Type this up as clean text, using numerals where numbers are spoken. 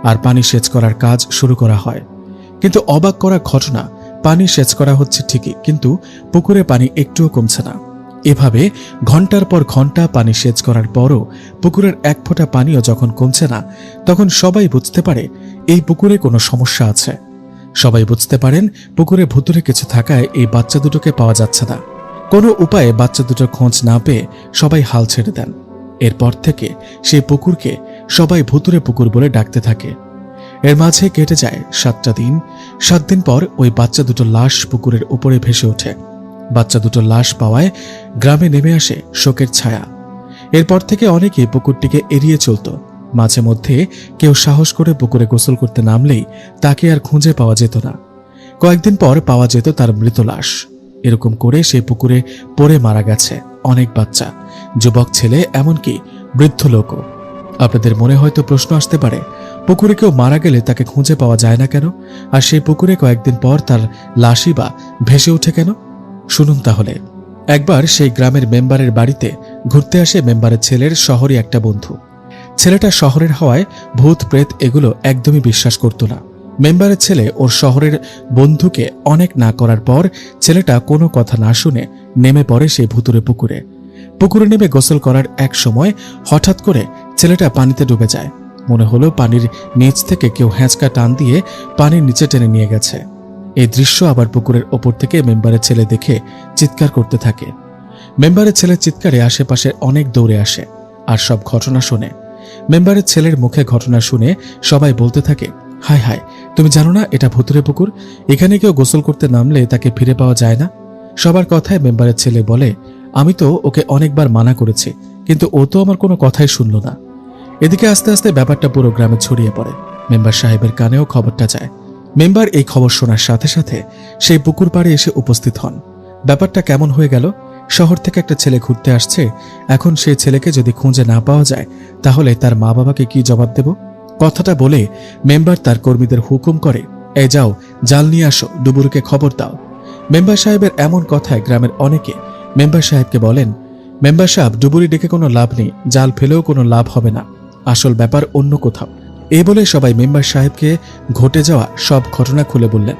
আর পানি সেচ করার কাজ শুরু করা হয়। কিন্তু অবাক করা ঘটনা, পানি সেচ করা হচ্ছে ঠিকই, কিন্তু পুকুরে পানি একটুও কমছে না। এভাবে ঘন্টার পর ঘন্টা পানি সেচ করার পরও পুকুরের এক ফোঁটা পানিও যখন কমছে না, তখন সবাই বুঝতে পারে এই পুকুরে কোনো সমস্যা আছে। সবাই বুঝতে পারেন পুকুরে ভুতুরে কিছু থাকায় এই বাচ্চা দুটোকে পাওয়া যাচ্ছে না। কোনো উপায়ে বাচ্চা দুটোর খোঁজ না পেয়ে সবাই হাল ছেড়ে দেন। এরপর থেকে সেই পুকুরকে সবাই ভুতুরে পুকুর বলে ডাকতে থাকে। এর মাঝে কেটে যায় 7টা দিন। 7 দিন পর ওই বাচ্চা দুটো লাশ পুকুরের উপরে ভেসে ওঠে। বাচ্চা দুটো লাশ পাওয়ায় গ্রামে নেমে আসে শোকের ছায়া। এরপর থেকে অনেকেই পুকুরটিকে এড়িয়ে চলত। মাঝে মধ্যে কেউ সাহস করে পুকুরে গোসল করতে নামলেই তাকে আর খুঁজে পাওয়া যেত না। কয়েকদিন পর পাওয়া যেত তার মৃত লাশ। এরকম করে সেই পুকুরে পড়ে মারা গেছে অনেক বাচ্চা, যুবক ছেলে, এমনকি বৃদ্ধ লোকও। আপনাদের মনে হয়তো প্রশ্ন আসতে পারে, পুকুরে কেউ মারা গেলে তাকে খুঁজে পাওয়া যায় না কেন, আর সেই পুকুরে কয়েকদিন পর তার লাশই বা ভেসে ওঠে কেন? শুনুন তাহলে। একবার সেই গ্রামের মেম্বারের বাড়িতে ঘুরতে আসে মেম্বারের ছেলের শহরে একটা বন্ধু। ছেলেটা শহরের হওয়ায় ভূত প্রেত এগুলো একদমই বিশ্বাস করত না। মেম্বারের ছেলে ওর শহরের বন্ধুকে অনেক না করার পর ছেলেটা কোনো কথা না শুনে নেমে পড়ে সেই ভুতুরে পুকুরে। পুকুরে নেমে গোসল করার এক সময় হঠাৎ করে ছেলেটা পানিতে ডুবে যায়। মনে হলো পানির নিচ থেকে কেউ হ্যাঁচকা টান দিয়ে পানির নিচে টেনে নিয়ে গেছে। এই দৃশ্য আবার পুকুরের ওপর থেকে মেম্বারের ছেলে দেখে চিৎকার করতে থাকে। মেম্বারের ছেলের চিৎকারে আশেপাশে অনেক দৌড়ে আসে আর সব ঘটনা শোনে। মেম্বারের ছেলের মুখে ঘটনা শুনে সবাই বলতে থাকে, হায় হায়, তুমি জানো না এটা ভুতুরে পুকুর? এখানে কেউ গোসল করতে নামলে তাকে ফিরে পাওয়া যায় না। সবার কথায় মেম্বারের ছেলে বলে, আমি তো ওকে অনেকবার মানা করেছি, কিন্তু ও তো আমার কোনো কথাই শুনল না। এদিকে আস্তে আস্তে ব্যাপারটা পুরো গ্রামে ছড়িয়ে পড়ে। মেম্বার সাহেবের কানেও খবরটা যায়। মেম্বার এই খবর শোনার সাথে সাথে সেই পুকুর পাড়ে এসে উপস্থিত হন। ব্যাপারটা কেমন হয়ে গেল? শহর থেকে একটা ছেলে ঘুরতে আসছে, এখন সেই ছেলেকে যদি খুঁজে না পাওয়া যায় তাহলে তার মা বাবাকে কি জবাব দেব? কথাটা বলে মেম্বার তার কর্মীদের হুকুম করে, এই যাও, জাল নিয়ে আসো, ডুবুরিকে খবর দাও। মেম্বার সাহেবের এমন কথায় গ্রামের অনেকে মেম্বার সাহেবকে বলেন, মেম্বার সাহেব, ডুবুরি ডেকে কোনো লাভ নেই, জাল ফেলেও কোনো লাভ হবে না, আসল ব্যাপার অন্য কোথাও। এই বলে সবাই মেম্বার সাহেবকে ঘটে যাওয়া সব ঘটনা খুলে বললেন।